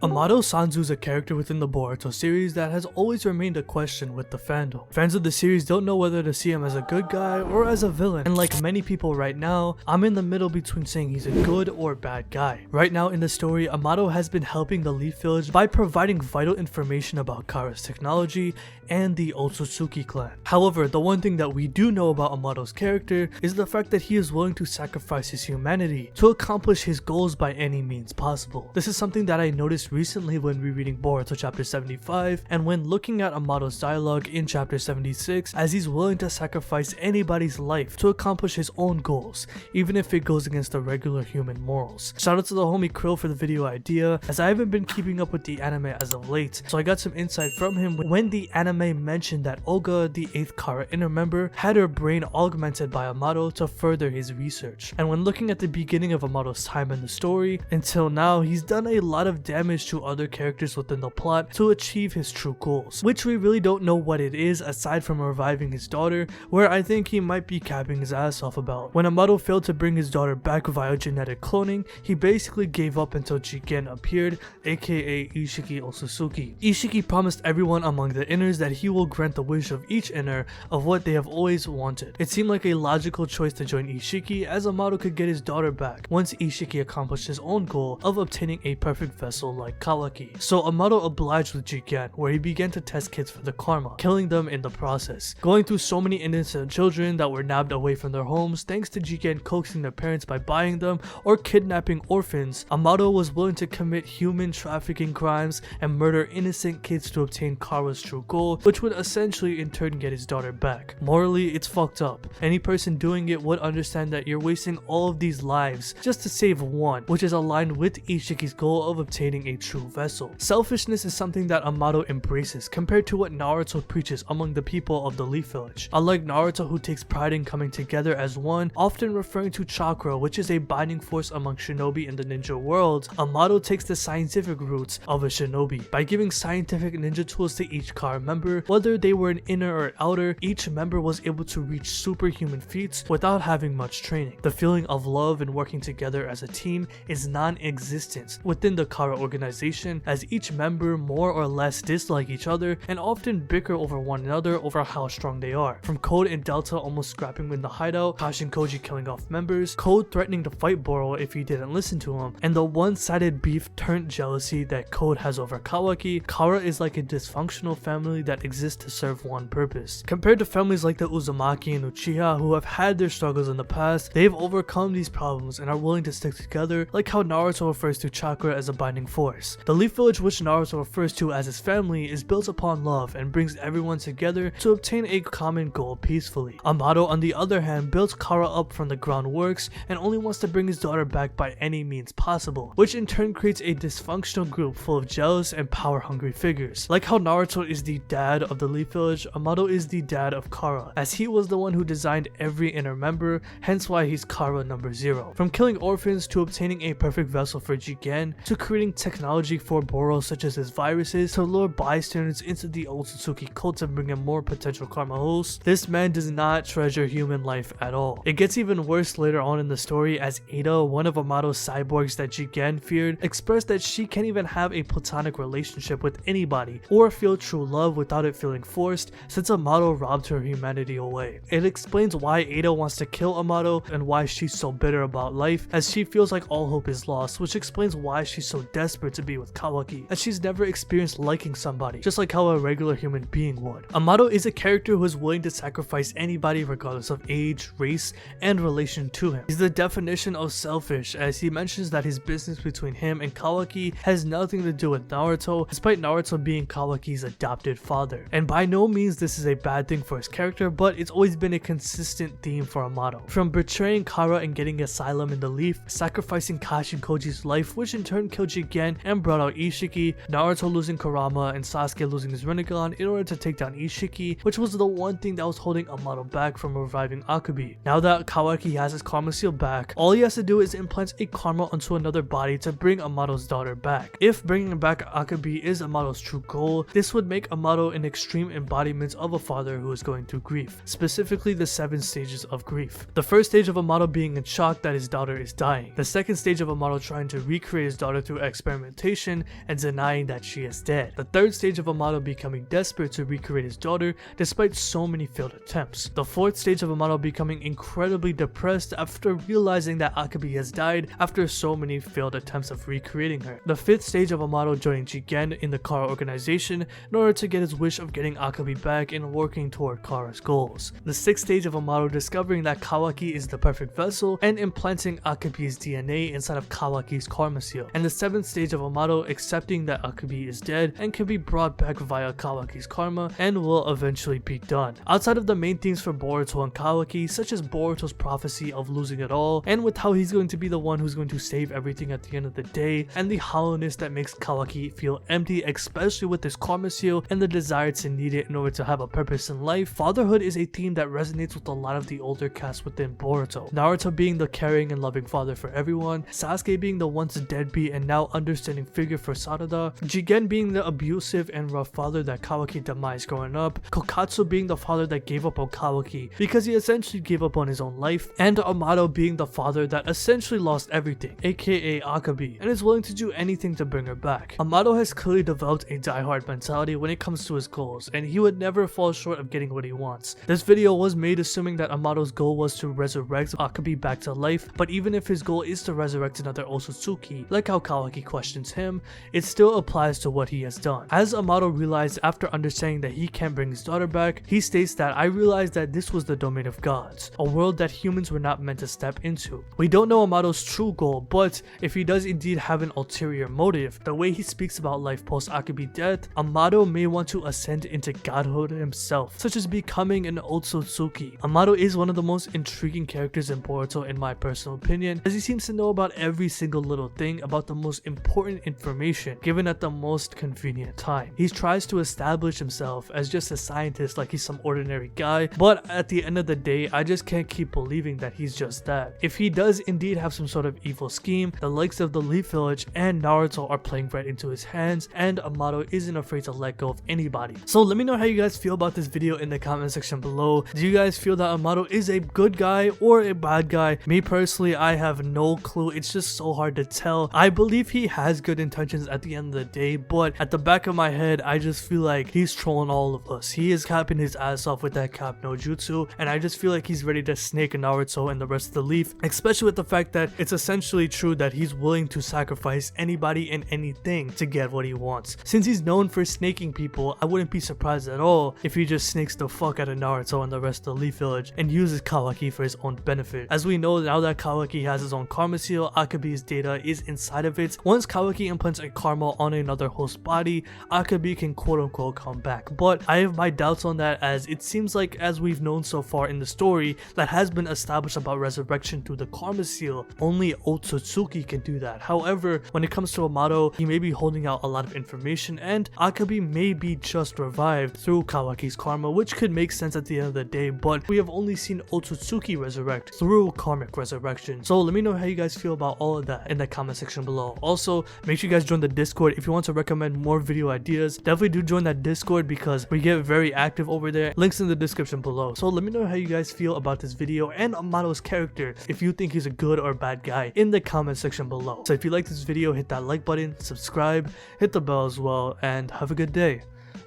Amado Sanzu is a character within the Boruto series that has always remained a question with the fandom. Fans of the series don't know whether to see him as a good guy or as a villain, and like many people right now, I'm in the middle between saying he's a good or bad guy. Right now in the story, Amado has been helping the Leaf Village by providing vital information about Kara's technology and the Otsutsuki clan. However, the one thing that we do know about Amado's character is the fact that he is willing to sacrifice his humanity to accomplish his goals by any means possible. This is something that I noticed recently when rereading Boruto chapter 75 and when looking at Amado's dialogue in chapter 76, as he's willing to sacrifice anybody's life to accomplish his own goals, even if it goes against the regular human morals. Shout out to the homie Krill for the video idea, as I haven't been keeping up with the anime as of late, so I got some insight from him when the anime mentioned that Olga, the 8th Kara inner member, had her brain augmented by Amado to further his research. And when looking at the beginning of Amado's time in the story, until now he's done a lot of damage to other characters within the plot to achieve his true goals, which we really don't know what it is aside from reviving his daughter, where I think he might be capping his ass off about. When Amado failed to bring his daughter back via genetic cloning, he basically gave up until Jigen appeared, aka Ishiki Otsutsuki. Ishiki promised everyone among the inners that he will grant the wish of each inner of what they have always wanted. It seemed like a logical choice to join Ishiki, as Amado could get his daughter back once Ishiki accomplished his own goal of obtaining a perfect vessel like kawaki. So Amado obliged with Jigen, where he began to test kids for the karma, killing them in the process, going through so many innocent children that were nabbed away from their homes thanks to Jigen coaxing their parents by buying them or kidnapping orphans. Amado was willing to commit human trafficking crimes and murder innocent kids to obtain Kara's true goal, which would essentially in turn get his daughter back. Morally, it's fucked up. Any person doing it would understand that you're wasting all of these lives just to save one, which is aligned with Ishiki's goal of obtaining a true vessel. Selfishness is something that Amado embraces compared to what Naruto preaches among the people of the Leaf Village. Unlike Naruto, who takes pride in coming together as one, often referring to chakra, which is a binding force among shinobi in the ninja world, Amado takes the scientific roots of a shinobi. By giving scientific ninja tools to each Kara member, whether they were an inner or outer, each member was able to reach superhuman feats without having much training. The feeling of love and working together as a team is non-existent within the Kara organization, as each member more or less dislike each other and often bicker over one another over how strong they are. From Code and Delta almost scrapping in the hideout, Kashi and Koji killing off members, Code threatening to fight Boro if he didn't listen to him, and the one-sided beef turned jealousy that Code has over Kawaki, Kara is like a dysfunctional family that exists to serve one purpose. Compared to families like the Uzumaki and Uchiha who have had their struggles in the past, they've overcome these problems and are willing to stick together, like how Naruto refers to chakra as a binding force. The Leaf Village, which Naruto refers to as his family, is built upon love and brings everyone together to obtain a common goal peacefully. Amado, on the other hand, builds Kara up from the groundworks and only wants to bring his daughter back by any means possible, which in turn creates a dysfunctional group full of jealous and power-hungry figures. Like how Naruto is the dad of the Leaf Village, Amado is the dad of Kara, as he was the one who designed every inner member, hence why he's Kara number 0. From killing orphans to obtaining a perfect vessel for Jigen, to creating technology for Boro such as his viruses to lure bystanders into the Otsutsuki cult to bring in more potential karma hosts, this man does not treasure human life at all. It gets even worse later on in the story, as Ada, one of Amado's cyborgs that Jigen feared, expressed that she can't even have a platonic relationship with anybody or feel true love without it feeling forced, since Amado robbed her humanity away. It explains why Ada wants to kill Amado and why she's so bitter about life, as she feels like all hope is lost, which explains why she's so desperate to be with Kawaki, as she's never experienced liking somebody, just like how a regular human being would. Amado is a character who is willing to sacrifice anybody regardless of age, race, and relation to him. He's the definition of selfish, as he mentions that his business between him and Kawaki has nothing to do with Naruto, despite Naruto being Kawaki's adopted father. And by no means this is a bad thing for his character, but it's always been a consistent theme for Amado. From betraying Kara and getting asylum in the Leaf, sacrificing Kashi and Koji's life, which in turn killed Jigen and brought out Ishiki, Naruto losing Kurama, and Sasuke losing his Rinnegan in order to take down Ishiki, which was the one thing that was holding Amado back from reviving Akubi. Now that Kawaki has his karma seal back, all he has to do is implant a karma onto another body to bring Amado's daughter back. If bringing back Akubi is Amado's true goal, this would make Amado an extreme embodiment of a father who is going through grief, specifically the 7 stages of grief. The first stage of Amado being in shock that his daughter is dying. The second stage of Amado trying to recreate his daughter through experimentation experimentation and denying that she is dead. The third stage of Amado becoming desperate to recreate his daughter despite so many failed attempts. The fourth stage of Amado becoming incredibly depressed after realizing that Akabi has died after so many failed attempts of recreating her. The fifth stage of Amado joining Jigen in the Kara organization in order to get his wish of getting Akabi back and working toward Kara's goals. The sixth stage of Amado discovering that Kawaki is the perfect vessel and implanting Akabi's DNA inside of Kawaki's karma seal. And the seventh stage of Amado accepting that Akabi is dead and can be brought back via Kawaki's karma and will eventually be done. Outside of the main themes for Boruto and Kawaki, such as Boruto's prophecy of losing it all, and with how he's going to be the one who's going to save everything at the end of the day, and the hollowness that makes Kawaki feel empty, especially with his karma seal and the desire to need it in order to have a purpose in life, fatherhood is a theme that resonates with a lot of the older cast within Boruto. Naruto being the caring and loving father for everyone, Sasuke being the once deadbeat and now understanding figure for Sarada, Jigen being the abusive and rough father that Kawaki demised growing up, Kokatsu being the father that gave up on Kawaki because he essentially gave up on his own life, and Amado being the father that essentially lost everything, aka Akabi, and is willing to do anything to bring her back. Amado has clearly developed a die-hard mentality when it comes to his goals, and he would never fall short of getting what he wants. This video was made assuming that Amado's goal was to resurrect Akabi back to life, but even if his goal is to resurrect another Otsutsuki, like how Kawaki questions him, it still applies to what he has done. As Amado realized after understanding that he can't bring his daughter back, he states that I realized that this was the domain of gods, a world that humans were not meant to step into. We don't know Amado's true goal, but if he does indeed have an ulterior motive, the way he speaks about life post Akabi death, Amado may want to ascend into godhood himself, such as becoming an Otsutsuki. Amado is one of the most intriguing characters in Boruto in my personal opinion, as he seems to know about every single little thing about the most important information given at the most convenient time. He tries to establish himself as just a scientist like he's some ordinary guy, but at the end of the day, I just can't keep believing that he's just that. If he does indeed have some sort of evil scheme, the likes of the Leaf Village and Naruto are playing right into his hands, and Amado isn't afraid to let go of anybody. So let me know how you guys feel about this video in the comment section below. Do you guys feel that Amado is a good guy or a bad guy? Me personally, I have no clue. It's just so hard to tell. I believe he has good intentions at the end of the day, but at the back of my head, I just feel like he's trolling all of us. He is capping his ass off with that cap no jutsu, and I just feel like he's ready to snake Naruto and the rest of the Leaf, especially with the fact that it's essentially true that he's willing to sacrifice anybody and anything to get what he wants. Since he's known for snaking people, I wouldn't be surprised at all if he just snakes the fuck out of Naruto and the rest of the Leaf Village and uses Kawaki for his own benefit. As we know, now that Kawaki has his own karma seal, Akabi's data is inside of it. Once Kawaki implants a karma on another host body, Akabi can quote unquote come back, but I have my doubts on that, as it seems like, as we've known so far in the story that has been established about resurrection through the karma seal, only Otsutsuki can do that. However, when it comes to Amado, he may be holding out a lot of information, and Akabi may be just revived through Kawaki's karma, which could make sense at the end of the day, but we have only seen Otsutsuki resurrect through karmic resurrection. So let me know how you guys feel about all of that in the comment section below. Also, make sure you guys join the Discord if you want to recommend more video ideas. Definitely do join that Discord because we get very active over there. Links in the description below. So let me know how you guys feel about this video and Amado's character, if you think he's a good or bad guy, in the comment section below. So if you like this video, hit that like button, subscribe, hit the bell as well, and have a good day.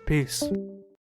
Peace.